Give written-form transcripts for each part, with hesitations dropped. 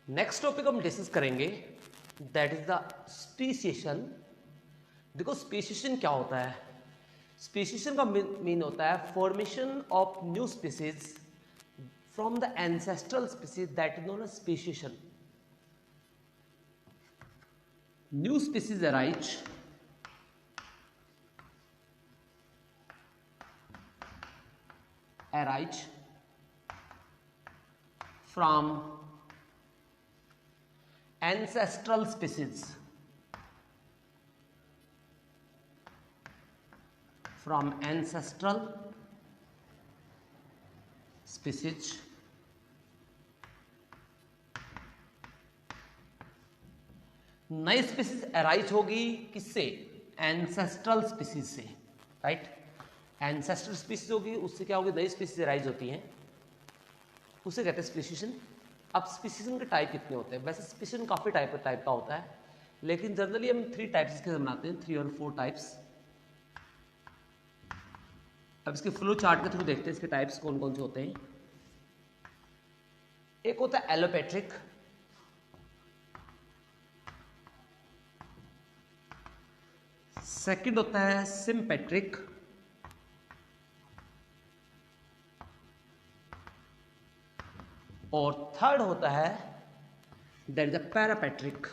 Next topic हम discuss करेंगे that is the speciation. देखो स्पीशिएशन क्या होता है। स्पीशिएशन का मीन होता है formation of new species from the ancestral species that is known as speciation. New species arise from ancestral species नई स्पीसीज अराइज होगी किससे? एंसेस्ट्रल स्पीसीज से, राइट। एंसेस्ट्रल स्पीसीज होगी, उससे क्या होगी? नई स्पीसीज अराइज होती हैं, उसे कहते हैं स्पीशिएशन। अब स्पीशिएशन के टाइप कितने होते हैं? वैसे स्पीशिएशन काफी टाइप का होता है, लेकिन जनरली हम 3 टाइप्स इसके बनाते हैं, 3 और 4 टाइप्स। अब इसके फ्लो चार्ट के थ्रू देखते हैं इसके टाइप्स कौन कौन से होते हैं। एक होता है एलोपैट्रिक, सेकंड होता है सिम्पेट्रिक, और थर्ड होता है दैट इज द पैरापैट्रिक।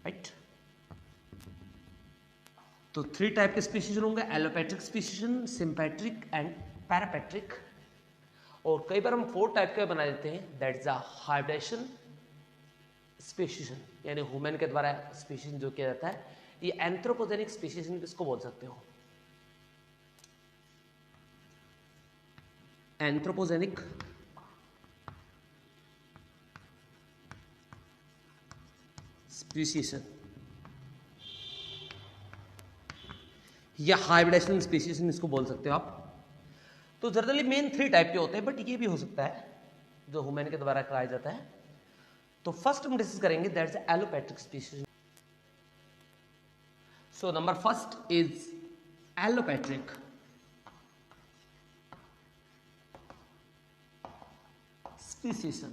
राइट, तो 3 टाइप के स्पीशीज होंगे, एलोपैट्रिक स्पीशीज, सिम्पैट्रिक एंड पैरापैट्रिक। और कई बार हम 4 टाइप के बना देते हैं, that is a hybridization species, यानी ह्यूमन के द्वारा स्पीशीज जो किया जाता है। ये एंथ्रोपोजेनिक स्पीशीज किसको बोल सकते हो? एंथ्रोपोजेनिक स्पीशीज या हाइब्रिडेशन स्पीशीज इसको बोल सकते हो आप। तो जनरली मेन 3 टाइप के होते हैं, बट ये भी हो सकता है जो ह्यूमन के द्वारा कराया जाता है। तो फर्स्ट हम डिस्कस करेंगे that is allopatric species. So number first is allopatric. Speciation.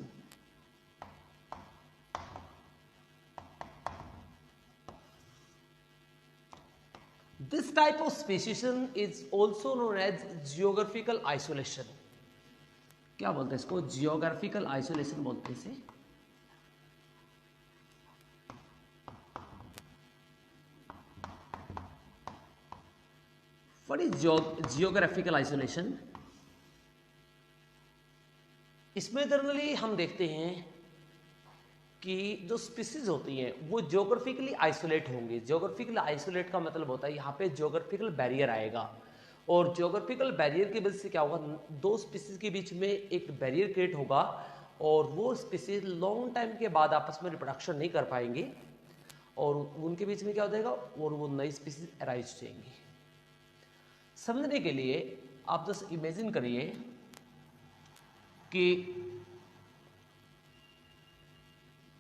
This type of speciation is also known as geographical isolation. क्या बोलते हैं इसको? जियोग्राफिकल आइसोलेशन बोलते हैं इसे। What is geographical isolation? इसमें जनरली हम देखते हैं कि जो स्पीसीज होती हैं वो ज्योग्राफिकली आइसोलेट होंगे। ज्योग्राफिकल आइसोलेट का मतलब होता है यहाँ पे ज्योग्राफिकल बैरियर आएगा, और ज्योग्राफिकल बैरियर की वजह से क्या होगा? 2 स्पीसीज के बीच में एक बैरियर क्रिएट होगा, और वो स्पीसीज लॉन्ग टाइम के बाद आपस में रिप्रोडक्शन नहीं कर पाएंगे, और उनके बीच में क्या हो जाएगा? और वो नई स्पीसीज अराइज हो जाएंगी। समझने के लिए आप जस्ट इमेजिन करिए कि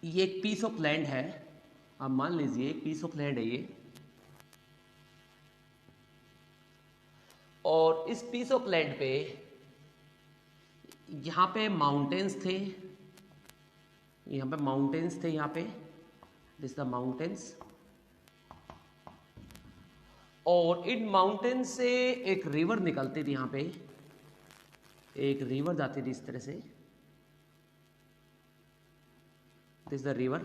ये एक पीस ऑफ लैंड है। आप मान लीजिए एक पीस ऑफ लैंड है ये, और इस पीस ऑफ लैंड पे यहां पे माउंटेन्स थे, यहां पे माउंटेन्स थे, यहां पे दिस द माउंटेन्स, और इन माउंटेन से एक रिवर निकलती थी। यहां पे एक रिवर जाती थी इस तरह से, दिस द रिवर।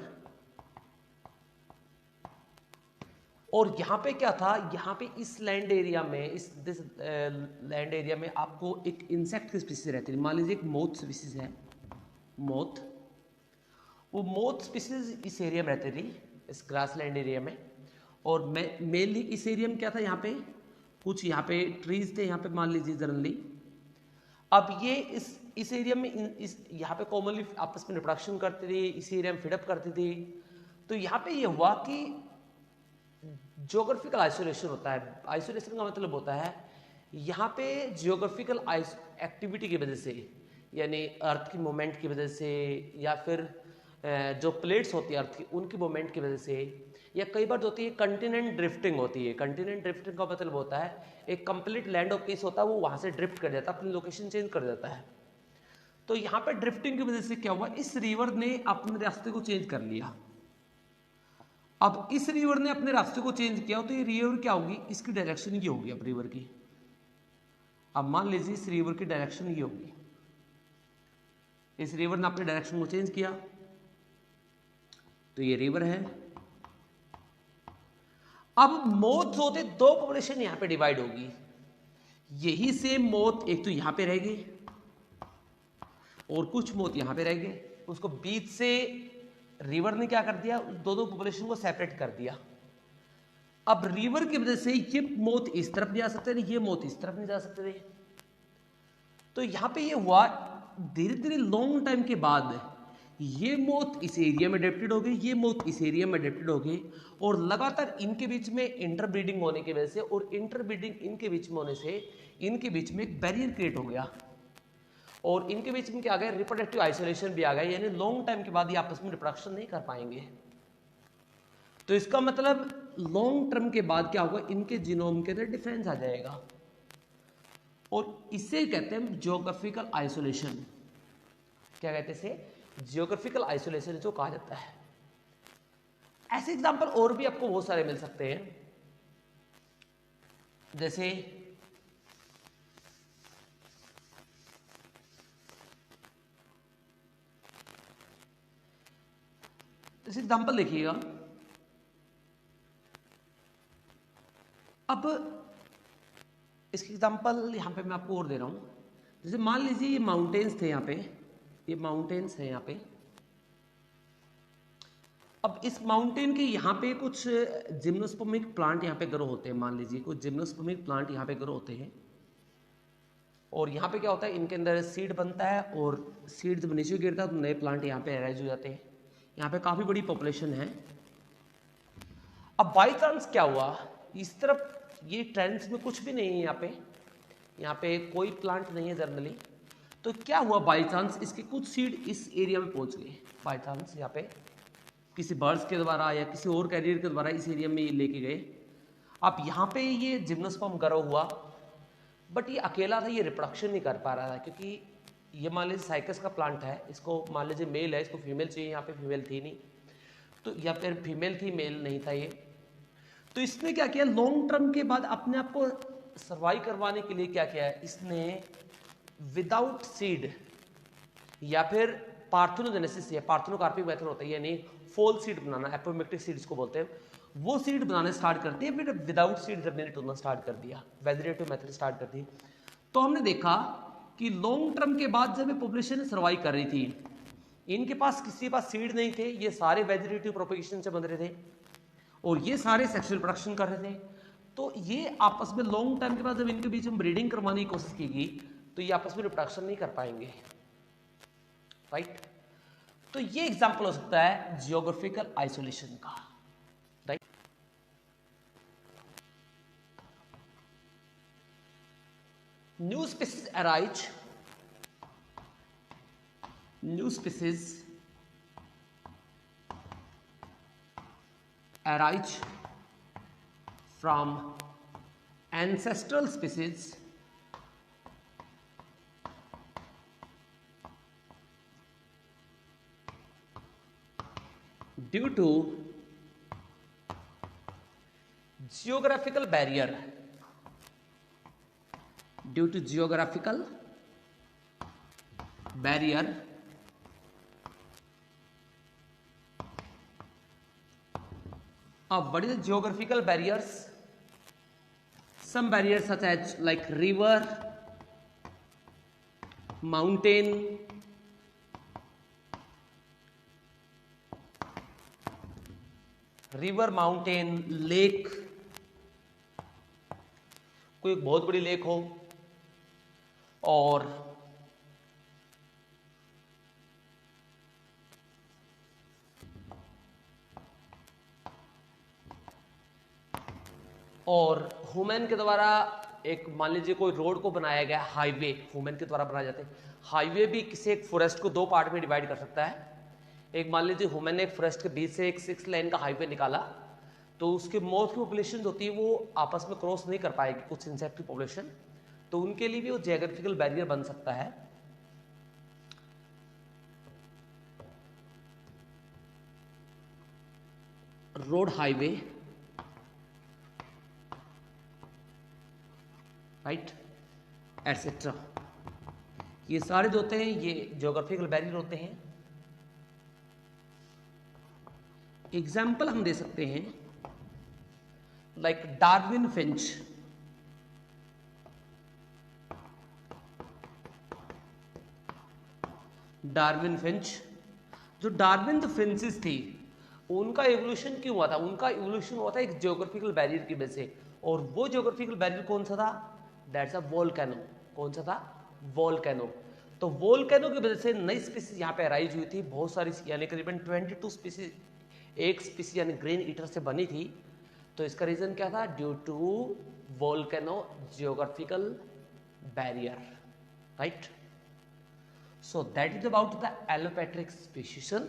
और यहां पे क्या था? यहां पे इस लैंड एरिया में, इस दिस लैंड एरिया में आपको एक इंसेक्ट की स्पीसीज रहती है। मान लीजिए एक मोथ स्पीसीज है, मोथ। वो मोथ स्पीसीज इस एरिया में रहती थी, इस ग्रास लैंड एरिया में। और मेनली इस एरिया में क्या था? यहाँ पे कुछ यहाँ पे ट्रीज थे, यहाँ पे मान लीजिए जनरली। अब ये इस एरिया में यहाँ पे कॉमनली आपस में रिप्रोडक्शन करती थी, इस एरिया में फीडअप करती थी। तो यहाँ पे ये हुआ कि ज्योग्राफिकल आइसोलेशन होता है। आइसोलेशन का मतलब होता है यहाँ पे ज्योग्राफिकल एक्टिविटी की वजह से, यानी अर्थ की मूवमेंट की वजह से, या फिर जो प्लेट्स होती है अर्थ की उनकी मूवमेंट की वजह से, या कई बार जो होती है कंटिनेंट ड्रिफ्टिंग होती है। कंटिनेंट ड्रिफ्टिंग का मतलब होता है एक कंप्लीट लैंड ऑफ पीस होता है, वो वहां से ड्रिफ्ट कर जाता है, अपनी लोकेशन चेंज कर देता है। तो यहाँ पे ड्रिफ्टिंग की वजह से क्या हुआ, इस रिवर ने अपने रास्ते को चेंज कर लिया। अब इस रिवर ने अपने रास्ते को चेंज किया तो ये रिवर क्या होगी, इसकी डायरेक्शन ये होगी अब रिवर की। अब मान लीजिए इस रिवर की डायरेक्शन ये होगी, इस रिवर ने अपने डायरेक्शन को चेंज किया तो ये रिवर है। अब मौत जो होते दो पॉपुलेशन यहां पे डिवाइड होगी, यही सेम मौत एक तो यहां पे रहेगी और कुछ मौत यहां पे रहेगी। उसको बीच से रिवर ने क्या कर दिया, दोनों पॉपुलेशन को सेपरेट कर दिया। अब रिवर की वजह से ये मौत इस तरफ नहीं जा सकते थे, ये मौत इस तरफ नहीं जा सकते थे। तो यहां पे ये हुआ धीरे धीरे लॉन्ग टाइम के बाद ये मौत इस एरिया में अडेप्टेड हो गई, ये मौत इस एरिया में अडेप्टेड हो गई, और लगातार इनके बीच में इंटरब्रीडिंग होने की वजह से और इंटरब्रीडिंग इनके बीच में होने से इनके बीच में एक बैरियर क्रिएट हो गया और इनके बीच में क्या आ गया, रिप्रोडक्टिव आइसोलेशन भी आ गया। यानी लॉन्ग टाइम के बाद ये आपस में रिप्रोडक्शन नहीं कर पाएंगे। तो इसका मतलब लॉन्ग टर्म के बाद क्या होगा, इनके जीनोम के अंदर डिफरेंस आ जाएगा और इसे कहते हैं जियोग्राफिकल आइसोलेशन। क्या कहते हैं इसे, जियोग्राफिकल आइसोलेशन जो कहा जाता है। ऐसे एग्जांपल और भी आपको बहुत सारे मिल सकते हैं, जैसे एग्जांपल देखिएगा। अब इसकी एग्जांपल यहां पे मैं आपको और दे रहा हूं। जैसे मान लीजिए ये माउंटेन्स थे, यहां पे ये माउंटेन्स हैं यहां पे। अब इस माउंटेन के यहाँ पे कुछ जिम्नोस्पर्मिक प्लांट यहाँ पे ग्रो होते हैं। मान लीजिए कुछ जिम्नोस्पर्मिक प्लांट यहाँ पे ग्रो होते हैं और यहाँ पे क्या होता है, इनके अंदर सीड बनता है और सीड जब नीचे गिरता है तो नए प्लांट यहाँ पे अराइज हो जाते हैं। यहाँ पे काफ़ी बड़ी पॉपुलेशन है। अब बाई चांस क्या हुआ, इस तरफ ये ट्रेंड्स में कुछ भी नहीं है, यहाँ पे कोई प्लांट नहीं है जनरली। तो क्या हुआ, बाई चांस इसके कुछ सीड इस एरिया में पहुँच गए, बाई चांस यहाँ पे किसी बर्ड्स के द्वारा या किसी और कैरियर के द्वारा इस एरिया में ये लेके गए। अब यहाँ पे ये जिम्नोस्पर्म ग्रो हुआ, बट ये अकेला था, ये रिप्रोडक्शन नहीं कर पा रहा था क्योंकि ये मान लीजिए साइकस का प्लांट है, इसको मान लीजिए मेल है, इसको फीमेल चाहिए, यहाँ पे फीमेल थी नहीं, तो या फिर फीमेल थी मेल नहीं था ये। तो इसने क्या किया, लॉन्ग टर्म के बाद अपने आप को सर्वाइव करवाने के लिए क्या किया है, इसने विदाउट सीड या फिर पार्थेनोजेनेसिस या पार्थेनोकार्पिक मेथड होता है, यानी फोल सीड बनाना, एपोमिक्टिक सीड्स को बोलते हैं, वो सीड बनाने स्टार्ट करती है। फिर विदाउट सीड जर्मिनेट होना स्टार्ट कर दिया, वेजिटेटिव मेथड स्टार्ट कर दी। तो हमने देखा कि लॉन्ग टर्म के बाद जब ये पॉपुलेशन सर्वाइव कर रही थी, इनके पास किसी के पास सीड नहीं थे, ये सारे वेजिटेटिव प्रोपेगेशन से बन रहे थे और ये सारे सेक्सुअल प्रोडक्शन कर रहे थे। तो ये आपस में लॉन्ग टाइम के बाद जब इनके बीच में ब्रीडिंग करवाने की कोशिश की गई तो ये आपस में रिप्रोडक्शन नहीं कर पाएंगे, राइट। तो ये एग्जांपल हो सकता है जियोग्राफिकल आइसोलेशन का, right. New species arise from ancestral species due to geographical barrier, what is the geographical barriers? Some barriers such as like river, mountain, lake, कोई बहुत बड़ी लेक हो और ह्यूमन के द्वारा एक मान लीजिए कोई रोड को बनाया गया, हाईवे ह्यूमन के द्वारा बनाए जाते हैं। हाईवे भी किसी एक फॉरेस्ट को दो पार्ट में डिवाइड कर सकता है। एक मान लीजिए ह्यूमन ने एक फॉरेस्ट के बीच से एक 6 लेन का हाईवे निकाला, तो उसके मॉथ की पॉपुलेशन होती है वो आपस में क्रॉस नहीं कर पाएगी कुछ इंसेक्ट की पॉपुलेशन, तो उनके लिए भी वो जियोग्राफिकल बैरियर बन सकता है। रोड हाईवे, राइट, एटसेट्रा, ये सारे जो होते हैं ये ज्योग्राफिकल बैरियर होते हैं। एग्जाम्पल हम दे सकते हैं like Darwin Finch, Darwin Finch, जो डार्विन द फिंचेस थी उनका एवोल्यूशन क्यों हुआ था? उनका एवोल्यूशन हुआ था एक ज्योग्राफिकल बैरियर की वजह से, और वो ज्योग्राफिकल बैरियर कौन सा था? That's a volcano. कौन सा था? वोल्केनो। तो वोल्केनो की वजह से नई स्पीसीज यहाँ पे अराइज हुई थी, बहुत सारी, यानी करीबन 22 स्पीसीज, एक स्पीसीज यानी ग्रीन ईटर से बनी थी। तो इसका रीजन क्या था? Due to volcano geographical barrier, right. So that is about the allopatric speciation.